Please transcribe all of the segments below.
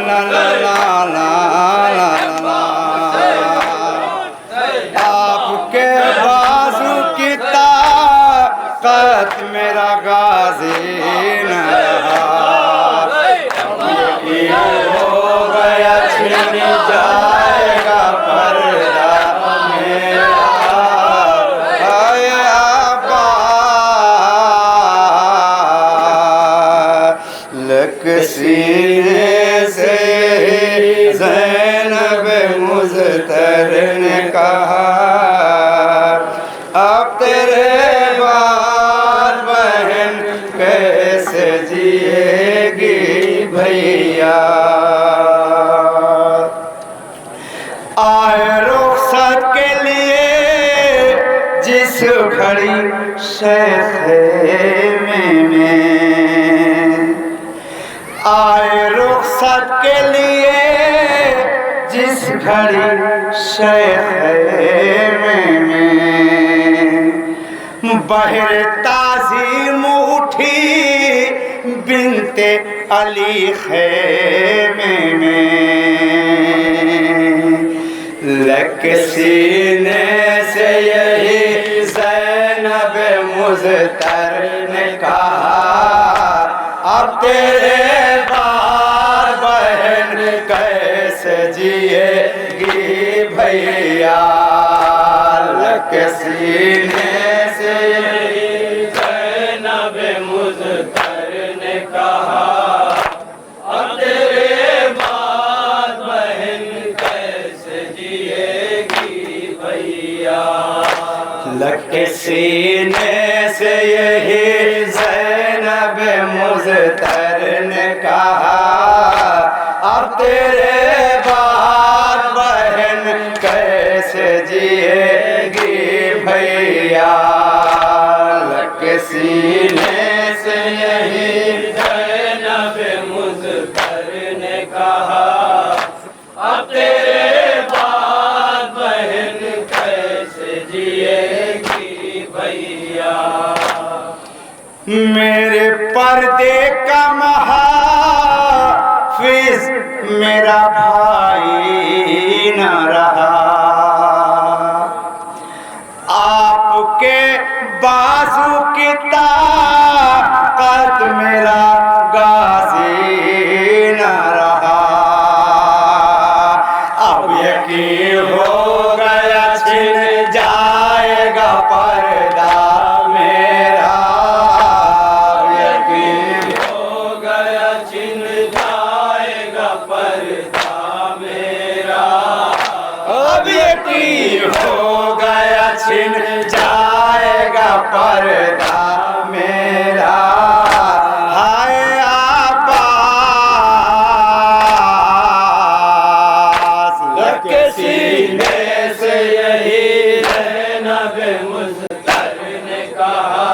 ला ला ला ला ला आपके बाजू की ताकत मेरा गाजी न रहा हो गया छिन जाएगा पर्दा मेरा सीने से ज़ैनब मुज़्तर ने कहा अब तेरे बाद बहन कैसे जिएगी भैया आए रुखसत के लिए जिस घड़ी शेख में आए रुखसत के लिए जिस घड़ी शेख में बहर ताज़ीम उठी बिनते अली ख़ैमे में लग सीने से यही ज़ैनब मुज़्तर ने कहा अब तेरे बार बहन कैसे जिएगी भैया लग सीने से ज़ैनब मुज़्तर ने कहा अब तेरे बार बहन कैसे जिएगी भैया लग सीने से यही ज़ैनब मुज़्तर ने कहा अब तेरे बाद बहन कैसे जिएगी भैया लग सीने से यही ज़ैनब मुज़्तर ने कहा अब तेरे बाद बहन कैसे जिएगी भैया मेरे पर्दे का महाफिज मेरा भाई न रहा आपके बाजू की ताकत मेरा गाजी न रहा अब यकीन हो गया छिन जाएगा पर्दा मेरा हो गया छिन जाएगा पर्दा मेरा हाय आबास लग सीने से यही ज़ैनब मुज़्तर ने कहा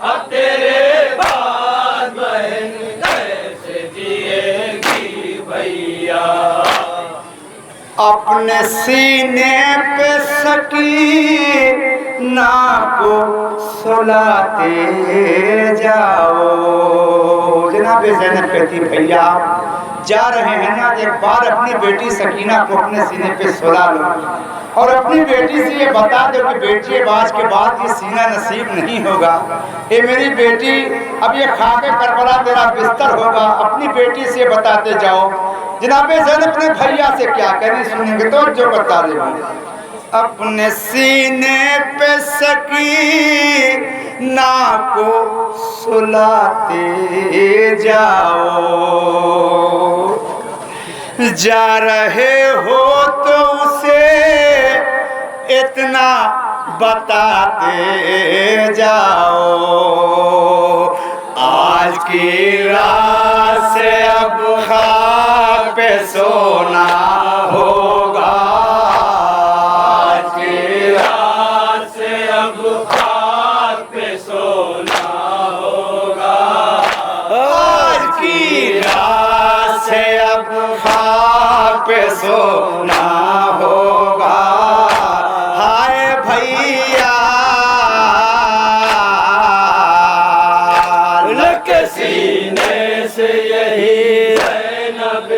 अब तेरे बाद बहन कैसे जिएगी भैया अपने सीने पे सकीना को सुलाते जाओ जनाब ज़ैनब कहती भैया जा रहे हैं ना एक बार अपनी बेटी सकीना को अपने सीने पे सुला लो और अपनी बेटी से ये बता दो कि बेटी आज के बाद ये सीना नसीब नहीं होगा ये मेरी बेटी अब ये खाके करबला तेरा बिस्तर होगा अपनी बेटी से बताते जाओ जनाबे ज़ैनब ने भैया से क्या कहने सुनेंगे तो जो बता रहे अपने सीने पे सकीना को सुलाते जाओ जा रहे हो तो उसे इतना बताते जाओ आज की रात से अब खाक पे सोना होगा आज की रात से अब खाक पे सोना होगा आज की रात से अब खाक पे सोना होगा हाय भैया सीने से यही ज़ैनब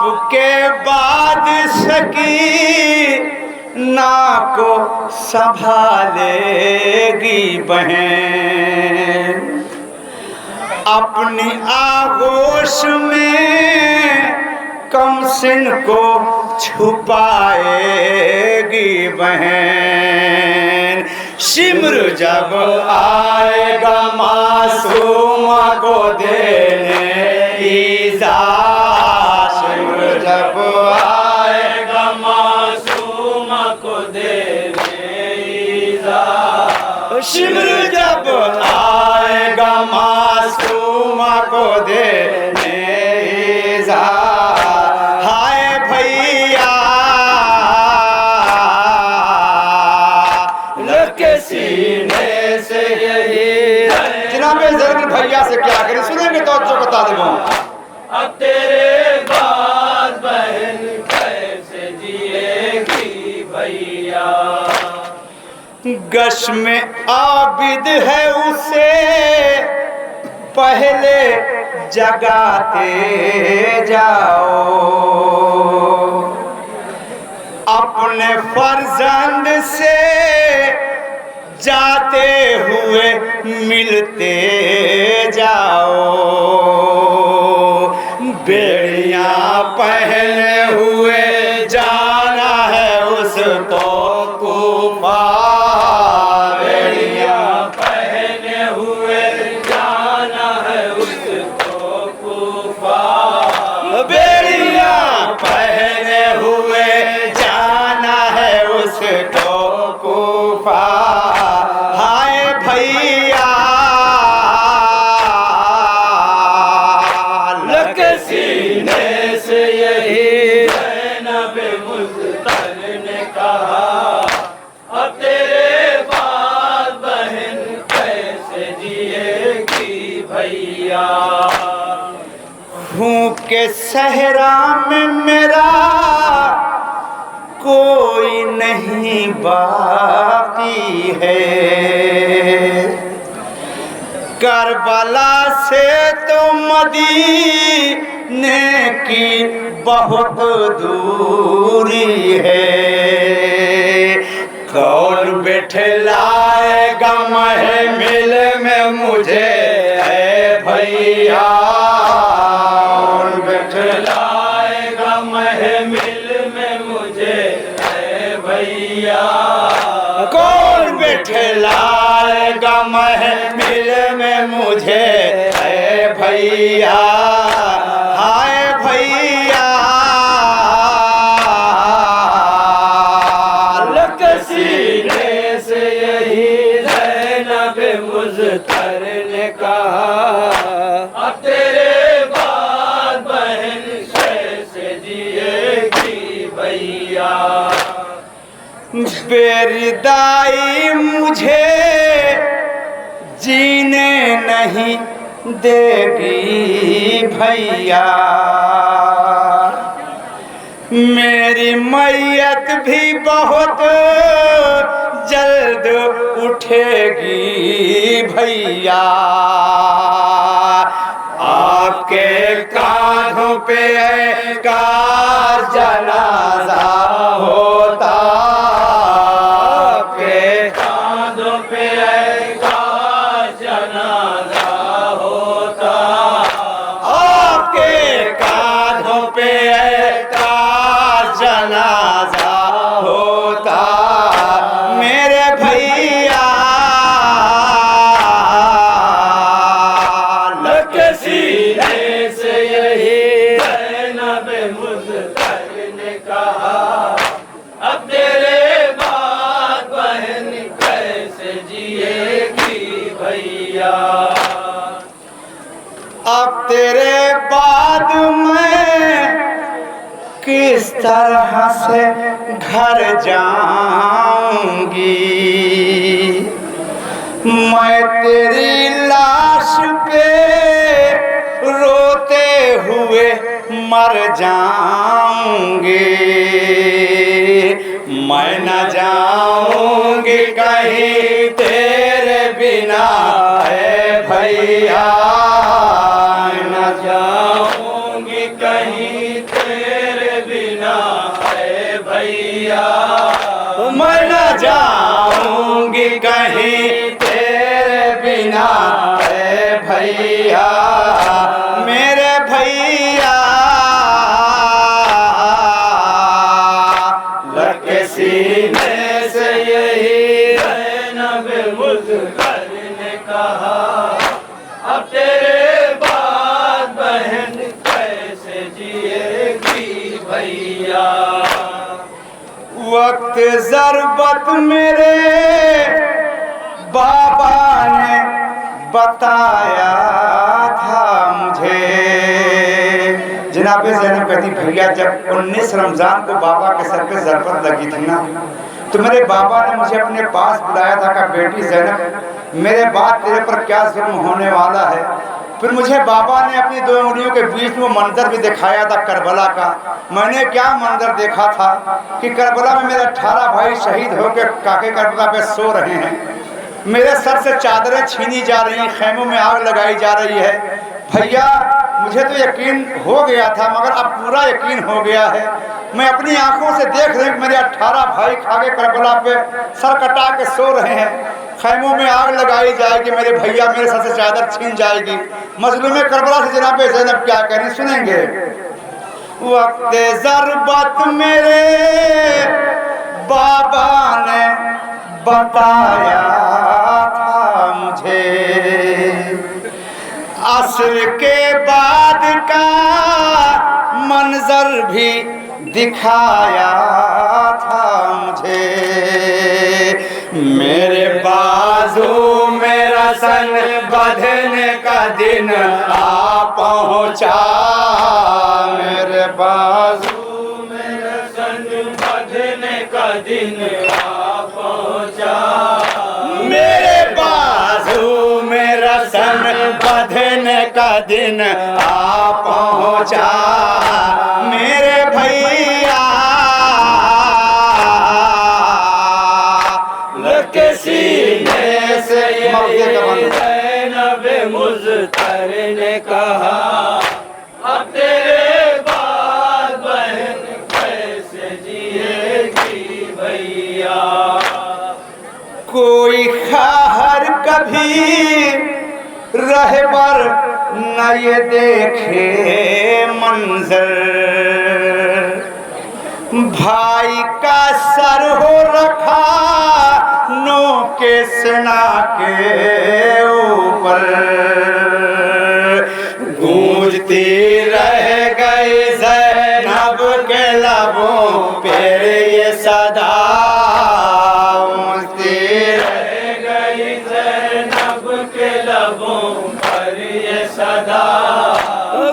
आपके बाद सकीना को संभालेगी बहन, अपनी आगोश में कमसिन को छुपाएगी बहन। शिमर जब आएगा मासूम को देने ईज़ा, शिमर जब आएगा मासूम को देने ईज़ा, शिमर जब आएगा मासूम को देने ईज़ा। हाय भैया लगे सीने से यही, जनाब ज़रूर भैया से क्या करें, सुनेंगे तो जो बता दूँ। अब तेरे बाद बहन कैसे जिएगी भैया, गश में आबिद है उसे पहले जगाते जाओ, अपने फर्जंद से जाते हुए मिलते जाओ, बेड़ियां पहने हुए जाना है उसको कूफा, बेड़ियां पहने हुए जाना है उसको कूफा, बेड़ियां पहने हुए जाना है उसको कूफा। हाय भैया लग सीने से यही ज़ैनब मुज़्तल ने कहा, अब तेरे बाद बहन कैसे जिएगी भैया। हूँ के सहरा में मेरा कोई नहीं बाकी है, करबला से तो मदीने की बहुत दूरी है, कौन बैठलाएगा महमिल में मुझे है भैया, कौन लाएगा महमिल में मुझे है भैया, कौन बैठलाएगा महमिल में मुझे है भैया। हाय भैया लग सीने से यही ज़ैनब मुज़्तल ने कहा, अब तेरे बाद बहन कैसे जिएगी भैया। बेरिदाई मुझे जीने नहीं देगी भैया, मेरी मैयत भी बहुत जल्द उठेगी भैया, आपके कांधों पे का जनाजा होता, आपके कांधों पे का जनाजा होता, आपके कांधों पे का जनाजा होता, मेरे भैया लग सीने से यही ज़ैनब मुज़्तल ने कहा, अब तेरे बाद बहन कैसे जिएगी भैया। अब तेरे बाद मैं किस तरह से घर जाऊंगी, मैं तेरी लाश पे रोते हुए मर जाऊंगी, मैं न जाऊंगी कहीं तेरे बिना है भैया, न जाऊंगी कहीं तेरे जाऊंगी कहीं तेरे बिना ए भैया मेरे भैया लग के सीने से यही ज़ैनब मुज़फ़्फ़र ने कहा अब तेरे बाद बहन कैसे जिएगी भैया। वक्त ज़रूरत मेरे बाबा ने बताया था मुझे। जनाब ज़ैनब कहती भैया जब 19 रमज़ान को बाबा के सर पे ज़रूरत लगी थी ना तो मेरे बाबा ने मुझे अपने पास बुलाया था कि बेटी ज़ैनब मेरे बाद तेरे पर क्या जुल्म होने वाला है। फिर मुझे बाबा ने अपनी 2 उंगलियों के बीच में मंजर भी दिखाया था करबला का। मैंने क्या मंजर देखा था कि करबला में मेरे 18 भाई शहीद होकर काके करबला पे सो रहे हैं। मेरे सर से चादरें छीनी जा रही हैं, खैमों में आग लगाई जा रही है। भैया मुझे तो यकीन हो गया था मगर अब पूरा यकीन हो गया है। मैं अपनी आंखों से देख रही हूँ मेरे 18 भाई खाके करबला पे सर कटा के सो रहे हैं। खैमों में आग लगाई जाएगी, मेरे भैया मेरे सर से चादर छीन जाएगी। मजलूम करबला से जनाब ज़ैनब क्या करें सुनेंगे। वक्त ज़रूरत मेरे बाबा ने बताया था मुझे। असर के बाद का मंजर भी दिखाया था मुझे। मेरे बाजू मेरा सन बंधने का दिन आ पहुंचा। मेरे बाजू मेरा सन बंधने का दिन आ पहुंचा। मेरे बाजू मेरा सन बंधने का दिन आ पहुंचा। मेरे भैया लग के सीने से ज़ैनब मुज़फ़्फ़र ने कहा अब तेरे बाद बहन कैसे जिएगी भैया। कोई खाहर कभी रहबर न ये देखे मंजर। भाई का सर हो रखा नो के सेना के ऊपर। गूंजती रह गई ज़ैनब के लबों पर ये सदा। रह गई ज़ैनब के लबों पर ये सदा।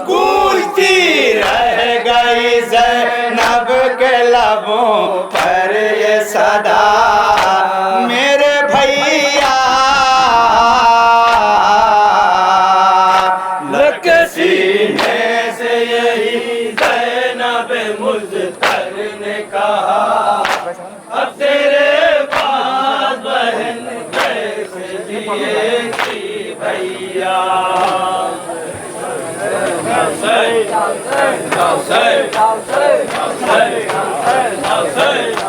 गूंजती रह गई ज़ैनब के लबों पर ये सदा। मेरे भैया लग के सीने से यही ज़ैनब मुज़फ़्फ़र ने कहा अब तेरे बाद बहन कैसे जिएगी भैया। Say,